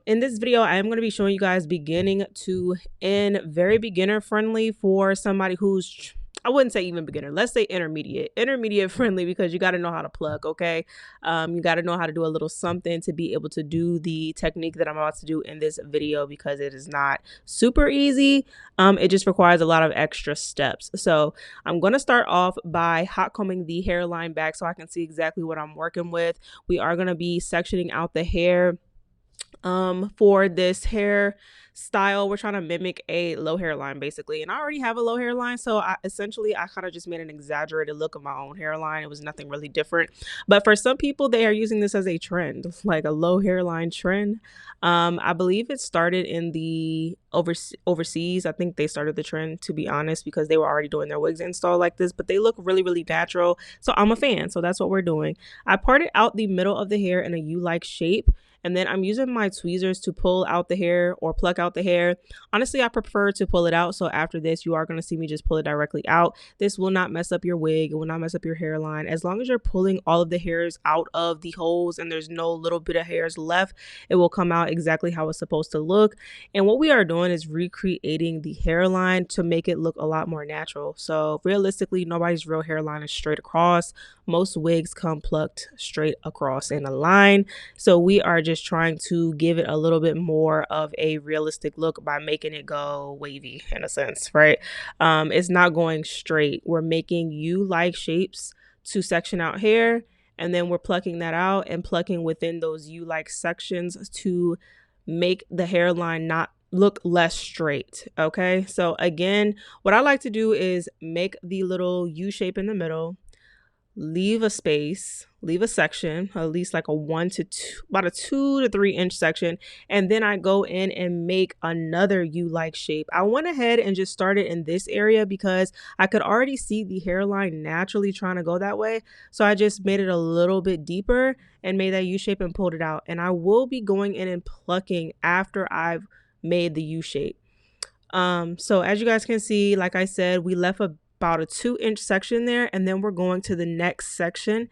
In this video, I am going to be showing you guys beginning to end, very beginner friendly for somebody who's, I wouldn't say even beginner, let's say intermediate friendly, because you got to know how to pluck. Okay. You got to know how to do a little something to be able to do the technique that I'm about to do in this video, because it is not super easy. It just requires a lot of extra steps. So I'm going to start off by hot combing the hairline back so I can see exactly what I'm working with. We are going to be sectioning out the hair. For this hair style, we're trying to mimic a low hairline basically, and I already have a low hairline, so I kind of just made an exaggerated look of my own hairline. It was nothing really different, but for some people, they are using this as a trend, like a low hairline trend. I believe it started in the overseas. I think they started the trend, to be honest, because they were already doing their wigs install like this, but they look really, really natural, so I'm a fan. So that's what we're doing. I parted out the middle of the hair in a U-like shape, and then I'm using my tweezers to pull out the hair or pluck out the hair. Honestly, I prefer to pull it out. So after this, you are going to see me just pull it directly out. This will not mess up your wig. It will not mess up your hairline. As long as you're pulling all of the hairs out of the holes and there's no little bit of hairs left, it will come out exactly how it's supposed to look. And what we are doing is recreating the hairline to make it look a lot more natural. So realistically, nobody's real hairline is straight across. Most wigs come plucked straight across in a line. So we are just trying to give it a little bit more of a realistic look by making it go wavy in a sense, right? It's not going straight. We're making U-like shapes to section out hair, and then we're plucking that out and plucking within those U-like sections to make the hairline not look less straight. Okay, so again, what I like to do is make the little U shape in the middle, leave a space, leave a section, at least like about a 2 to 3 inch section, and then I go in and make another U-like shape. I went ahead and just started in this area because I could already see the hairline naturally trying to go that way, so I just made it a little bit deeper and made that U shape and pulled it out. And I will be going in and plucking after I've made the U shape. So as you guys can see, like I said, we left about a 2-inch section there, and then we're going to the next section,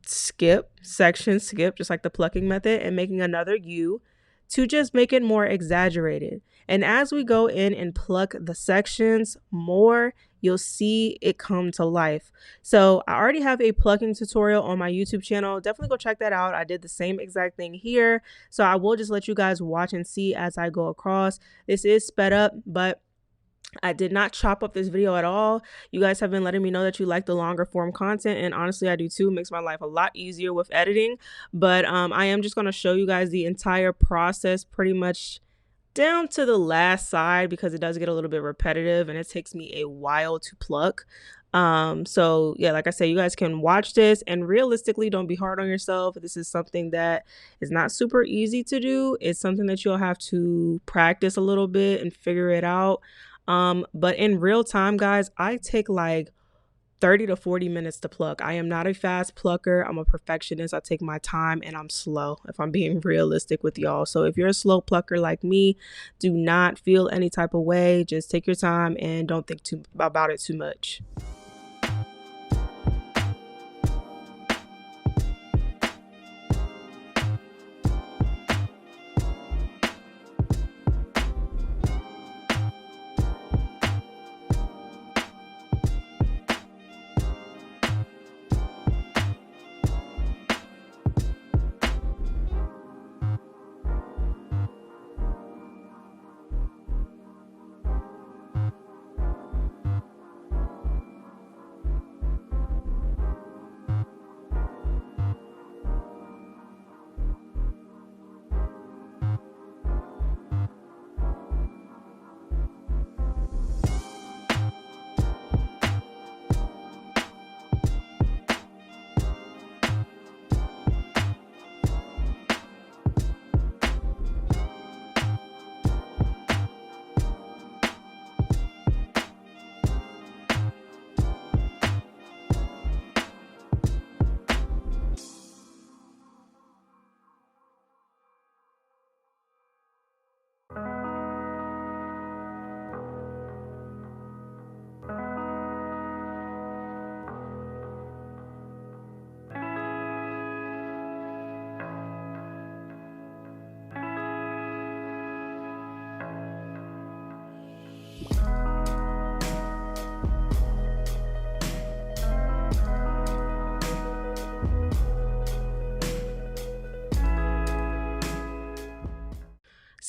skip, just like the plucking method, and making another U to just make it more exaggerated. And as we go in and pluck the sections more, you'll see it come to life. So I already have a plucking tutorial on my YouTube channel. Definitely go check that out. I did the same exact thing here. So I will just let you guys watch and see as I go across. This is sped up, but I did not chop up this video at all. You guys have been letting me know that you like the longer form content, and honestly I do too. It makes my life a lot easier with editing. But I am just going to show you guys the entire process pretty much down to the last side, because it does get a little bit repetitive and it takes me a while to pluck. So yeah, like I said, you guys can watch this, and realistically, don't be hard on yourself. This is something that is not super easy to do. It's something that you'll have to practice a little bit and figure it out. But in real time, guys, I take like 30 to 40 minutes to pluck. I am not a fast plucker. I'm a perfectionist. I take my time and I'm slow, if I'm being realistic with y'all. So if you're a slow plucker like me, do not feel any type of way. Just take your time and don't think about it too much.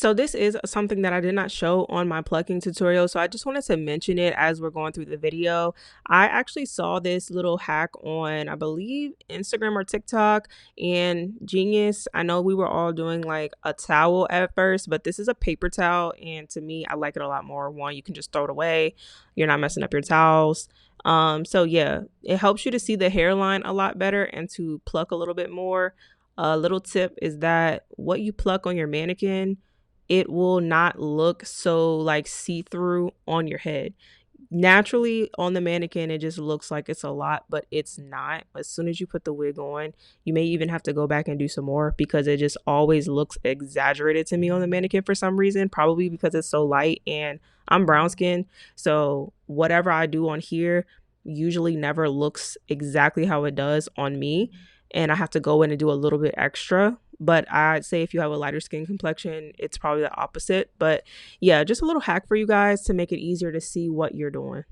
So this is something that I did not show on my plucking tutorial, so I just wanted to mention it as we're going through the video. I actually saw this little hack on, I believe, Instagram or TikTok, and genius. I know we were all doing like a towel at first, but this is a paper towel, and to me, I like it a lot more. One, you can just throw it away. You're not messing up your towels. So yeah, it helps you to see the hairline a lot better and to pluck a little bit more. A little tip is that what you pluck on your mannequin, it will not look so like see-through on your head. Naturally on the mannequin, it just looks like it's a lot, but it's not. As soon as you put the wig on, you may even have to go back and do some more because it just always looks exaggerated to me on the mannequin for some reason, probably because it's so light and I'm brown skinned. So whatever I do on here usually never looks exactly how it does on me. And I have to go in and do a little bit extra. But I'd say if you have a lighter skin complexion, it's probably the opposite. But yeah, just a little hack for you guys to make it easier to see what you're doing.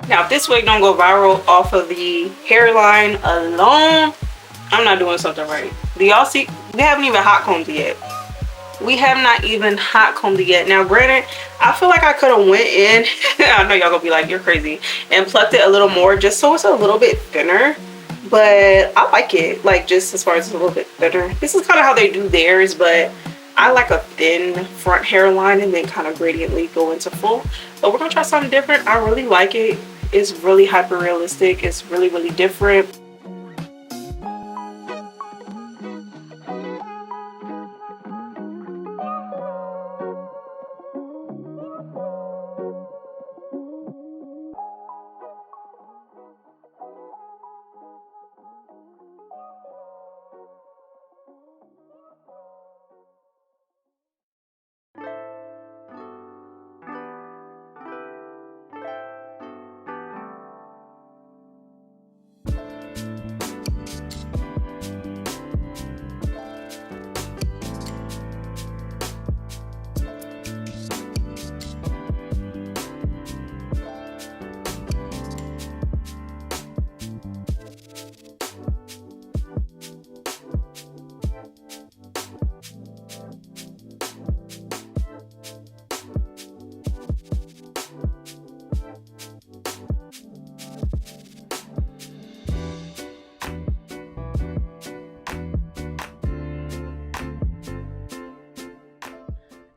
Now, if this wig don't go viral off of the hairline alone, I'm not doing something right. Do y'all see? We haven't even hot combed it yet. We have not even hot combed it yet. Now, granted, I feel like I could have went in. I know y'all gonna be like, you're crazy. And plucked it a little more just so it's a little bit thinner. But I like it. Like, just as far as it's a little bit thinner. This is kind of how they do theirs, but I like a thin front hairline and then kind of gradiently go into full. But we're gonna try something different. I really like it. It's really hyper realistic. It's really, really different.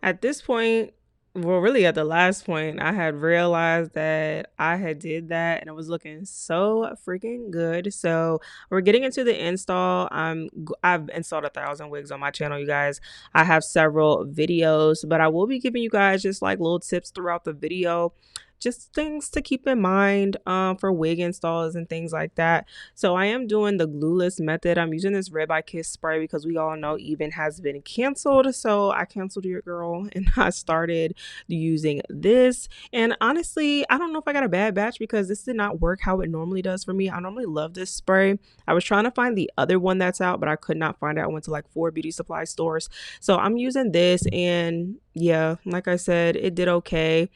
At this point, well, really at the last point, I had realized that I had did that and it was looking so freaking good. So we're getting into the install. I've installed 1,000 wigs on my channel, you guys. I have several videos, but I will be giving you guys just like little tips throughout the video, just things to keep in mind for wig installs and things like that. So I am doing the glueless method. I'm using this Red by Kiss spray because we all know Even has been canceled. So I canceled your girl and I started using this. And honestly, I don't know if I got a bad batch because this did not work how it normally does for me. I normally love this spray. I was trying to find the other one that's out, but I could not find it. I went to like 4 beauty supply stores. So I'm using this, and yeah, like I said, it did okay.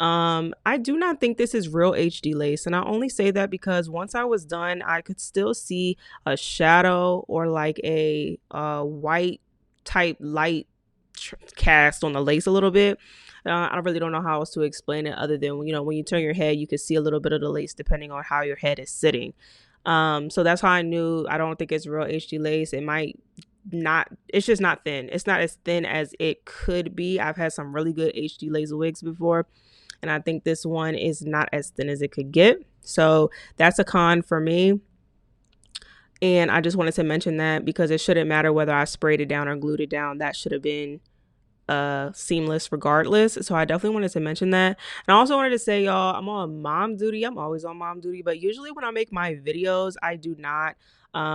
I do not think this is real HD lace, and I only say that because once I was done, I could still see a shadow or like a white type light cast on the lace a little bit. I really don't know how else to explain it other than, you know, when you turn your head, you can see a little bit of the lace depending on how your head is sitting. So that's how I knew I don't think it's real HD lace. It might not, it's just not thin. It's not as thin as it could be. I've had some really good HD laser wigs before, and I think this one is not as thin as it could get. So that's a con for me. And I just wanted to mention that because it shouldn't matter whether I sprayed it down or glued it down. That should have been seamless regardless. So I definitely wanted to mention that. And I also wanted to say, y'all, I'm on mom duty. I'm always on mom duty, but usually when I make my videos, I do not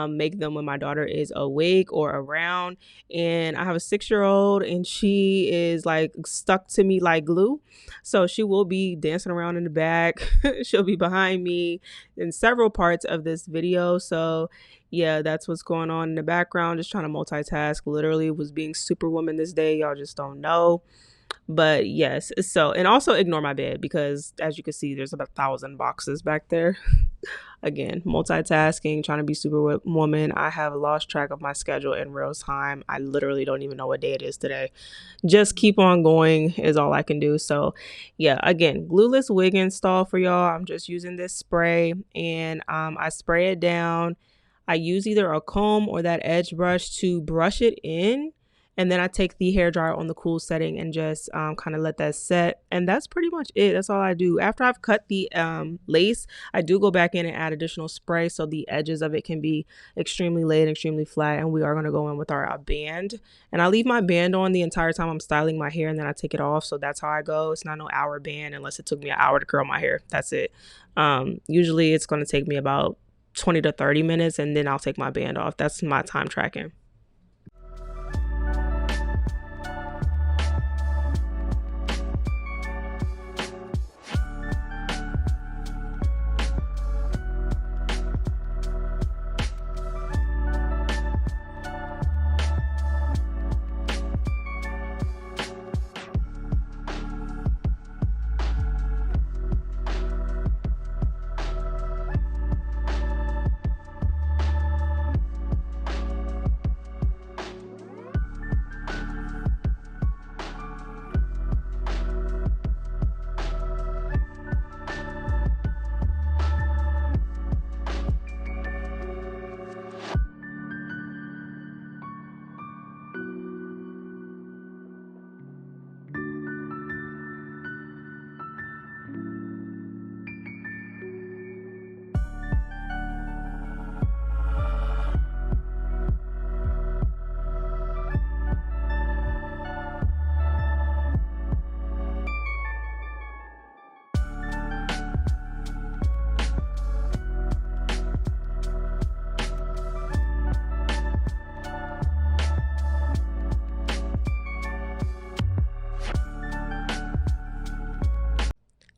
make them when my daughter is awake or around. And I have a 6-year-old and she is like stuck to me like glue. So she will be dancing around in the back. She'll be behind me in several parts of this video. So yeah, that's what's going on in the background. Just trying to multitask. Literally was being superwoman this day. Y'all just don't know. But yes, so, and also ignore my bed because as you can see, there's about 1,000 boxes back there. Again, multitasking, trying to be superwoman. I have lost track of my schedule in real time. I literally don't even know what day it is today. Just keep on going is all I can do. So yeah, again, glueless wig install for y'all. I'm just using this spray, and I spray it down. I use either a comb or that edge brush to brush it in, and then I take the hair dryer on the cool setting and just kind of let that set. And that's pretty much it. That's all I do. After I've cut the lace, I do go back in and add additional spray so the edges of it can be extremely laid, extremely flat. And we are going to go in with our band. And I leave my band on the entire time I'm styling my hair, and then I take it off. So that's how I go. It's not no hour band unless it took me an hour to curl my hair. That's it. Usually it's going to take me about 20 to 30 minutes, and then I'll take my band off. That's my time tracking.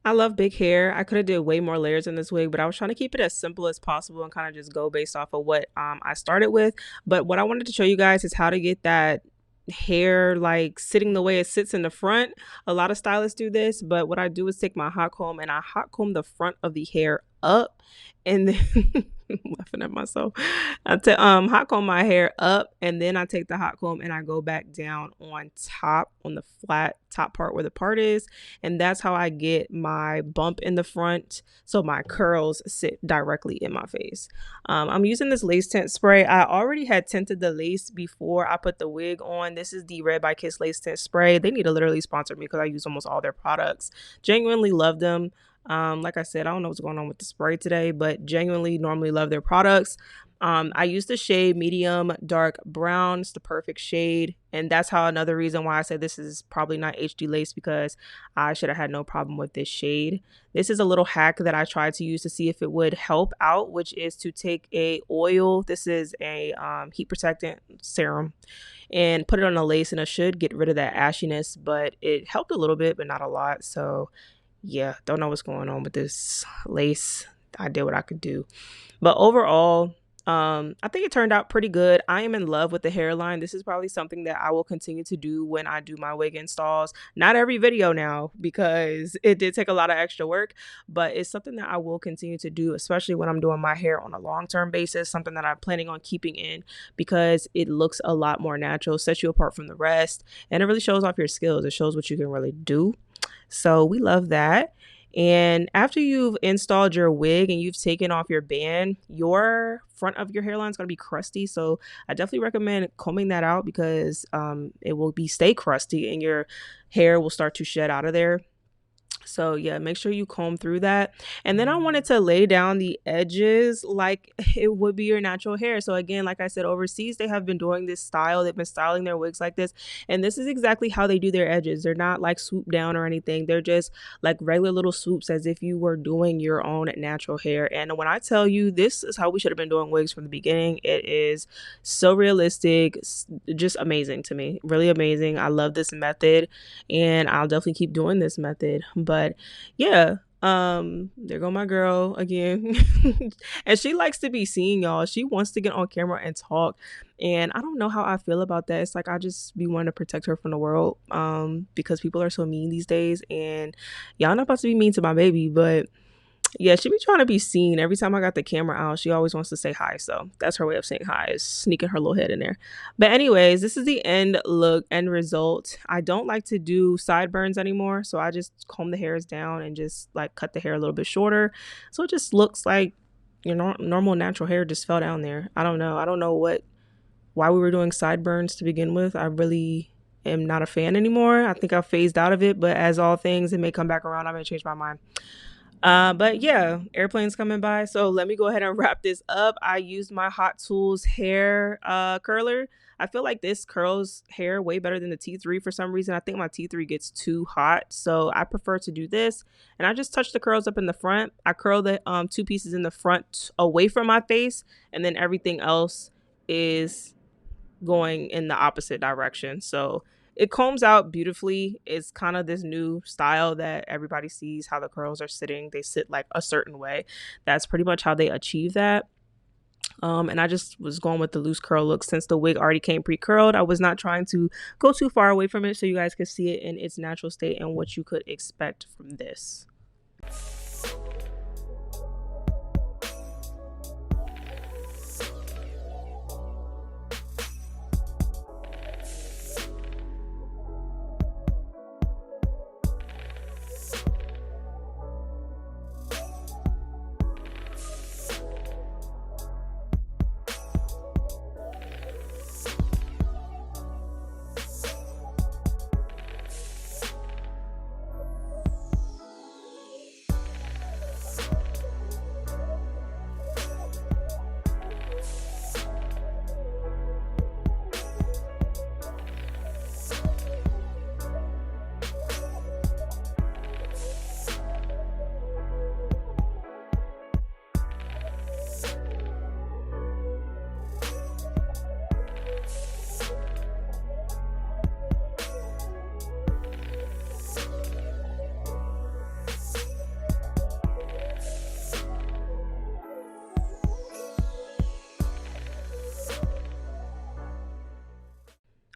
I love big hair. I could have did way more layers in this wig, but I was trying to keep it as simple as possible and kind of just go based off of what I started with. But what I wanted to show you guys is how to get that hair like sitting the way it sits in the front. A lot of stylists do this, but what I do is take my hot comb and I hot comb the front of the hair up, and then I'm laughing at myself. Hot comb my hair up, and then I take the hot comb and I go back down on top, on the flat top part where the part is, and that's how I get my bump in the front, so my curls sit directly in my face. I'm using this lace tint spray. I already had tinted the lace before I put the wig on. This is the Red by Kiss lace tint spray. They need to literally sponsor me because I use almost all their products. Genuinely love them. Like I said, I don't know what's going on with the spray today, but genuinely normally love their products. I use the shade medium dark brown. It's the perfect shade. And that's how another reason why I said this is probably not HD lace, because I should have had no problem with this shade. This is a little hack that I tried to use to see if it would help out, which is to take a oil. This is a heat protectant serum, and put it on a lace, and it should get rid of that ashiness, but it helped a little bit, but not a lot. So yeah, don't know what's going on with this lace. I did what I could do. But overall, I think it turned out pretty good. I am in love with the hairline. This is probably something that I will continue to do when I do my wig installs. Not every video now, because it did take a lot of extra work, but it's something that I will continue to do, especially when I'm doing my hair on a long-term basis, something that I'm planning on keeping in, because it looks a lot more natural, sets you apart from the rest, and it really shows off your skills. It shows what you can really do. So we love that. And after you've installed your wig and you've taken off your band, your front of your hairline is going to be crusty. So I definitely recommend combing that out, because it will stay crusty and your hair will start to shed out of there. So yeah, make sure you comb through that. And then I wanted to lay down the edges like it would be your natural hair. So again, like I said, overseas, they have been doing this style. They've been styling their wigs like this. And this is exactly how they do their edges. They're not like swooped down or anything. They're just like regular little swoops, as if you were doing your own natural hair. And when I tell you, this is how we should have been doing wigs from the beginning. It is so realistic, just amazing to me. Really amazing. I love this method, and I'll definitely keep doing this method. But yeah, there go my girl again. And she likes to be seen, y'all. She wants to get on camera and talk, and I don't know how I feel about that. It's like I just be wanting to protect her from the world, because people are so mean these days, and y'all not about to be mean to my baby, but yeah, she be trying to be seen. Every time I got the camera out, she always wants to say hi. So that's her way of saying hi, is sneaking her little head in there. But anyways, this is the end look, end result. I don't like to do sideburns anymore, so I just comb the hairs down and just like cut the hair a little bit shorter. So it just looks like your normal natural hair just fell down there. I don't know why we were doing sideburns to begin with. I really am not a fan anymore. I think I've phased out of it, but as all things, it may come back around. I may change my mind. But yeah, airplanes coming by. So let me go ahead and wrap this up. I used my Hot Tools hair curler. I feel like this curls hair way better than the T3 for some reason. I think my T3 gets too hot, so I prefer to do this. And I just touch the curls up in the front. I curl the two pieces in the front away from my face, and then everything else is going in the opposite direction. So it combs out beautifully. It's kind of this new style that everybody sees, how the curls are sitting. They sit like a certain way. That's pretty much how they achieve that. And I just was going with the loose curl look since the wig already came pre-curled. I was not trying to go too far away from it, so you guys could see it in its natural state and what you could expect from this.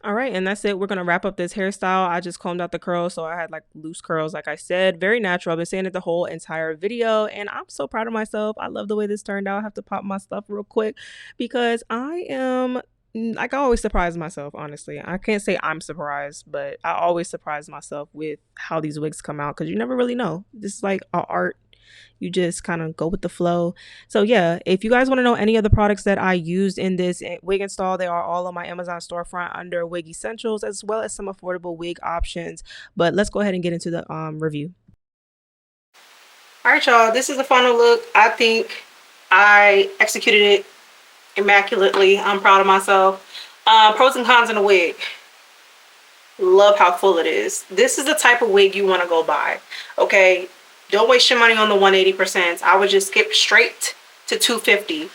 All right, and that's it. We're gonna wrap up this hairstyle. I just combed out the curls, so I had like loose curls, like I said, very natural. I've been saying it the whole entire video, and I'm so proud of myself. I love the way this turned out. I have to pop my stuff real quick because I am like I always surprise myself. Honestly, I can't say I'm surprised, but I always surprise myself with how these wigs come out because you never really know. This is like a art. You just kind of go with the flow. So yeah, if you guys want to know any of the products that I used in this wig install, they are all on my Amazon storefront under Wig Essentials, as well as some affordable wig options. But let's go ahead and get into the review. All right, y'all, this is the final look. I think I executed it immaculately. I'm proud of myself. Pros and cons in a wig. Love how full it is. This is the type of wig you want to go buy. Okay, don't waste your money on the 180%. I would just skip straight to 250.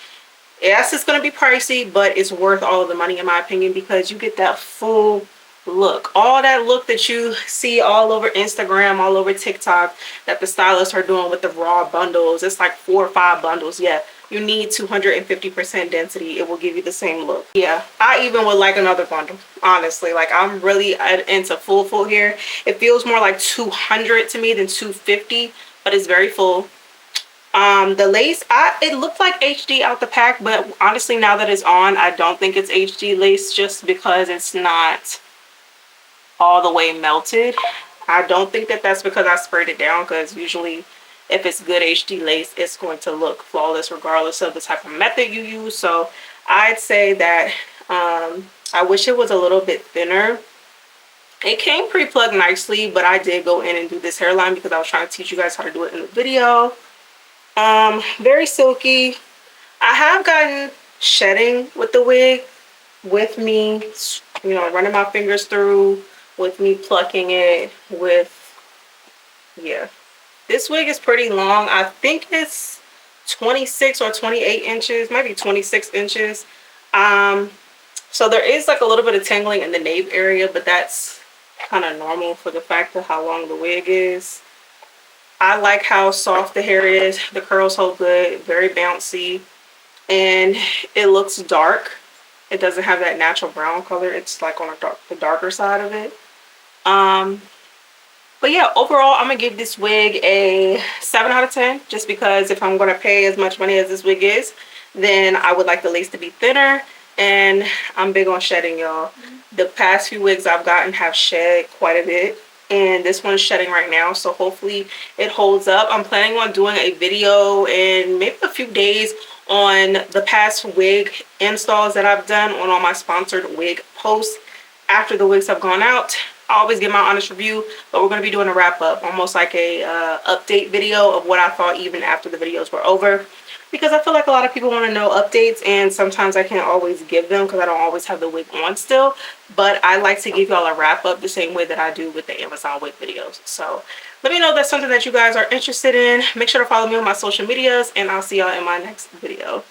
Yes, it's going to be pricey, but it's worth all of the money in my opinion because you get that full look. All that look that you see all over Instagram, all over TikTok that the stylists are doing with the raw bundles. It's like 4 or 5 bundles. Yeah, you need 250% density. It will give you the same look. Yeah, I even would like another bundle, honestly. Like, I'm really into full hair. It feels more like 200 to me than 250, but it's very full. The lace, it looked like HD out the pack, but honestly, now that it's on, I don't think it's HD lace just because it's not all the way melted. I don't think that that's because I sprayed it down, because usually if it's good HD lace, it's going to look flawless regardless of the type of method you use. So I'd say that I wish it was a little bit thinner. It came pre-plugged nicely, but I did go in and do this hairline because I was trying to teach you guys how to do it in the video. Very silky. I have gotten shedding with the wig, with me, you know, running my fingers through, with me plucking it, with, yeah. This wig is pretty long. I think it's 26 or 28 inches, maybe 26 inches. So there is like a little bit of tangling in the nape area, but that's kind of normal for the fact of how long the wig is. I like how soft the hair is. The curls hold good, very bouncy, and it looks dark. It doesn't have that natural brown color. It's like on the darker side of it. But yeah, overall, I'm gonna give this wig a 7 out of 10, just because if I'm gonna pay as much money as this wig is, then I would like the lace to be thinner, and I'm big on shedding, y'all. The past few wigs I've gotten have shed quite a bit, and this one's shedding right now, so hopefully it holds up. I'm planning on doing a video in maybe a few days on the past wig installs that I've done on all my sponsored wig posts after the wigs have gone out. I always give my honest review, but we're going to be doing a wrap up, almost like a update video of what I thought even after the videos were over, because I feel like a lot of people want to know updates, and sometimes I can't always give them because I don't always have the wig on still. But I like to give y'all a wrap up the same way that I do with the Amazon wig videos. So let me know if that's something that you guys are interested in. Make sure to follow me on my social medias, and I'll see y'all in my next video.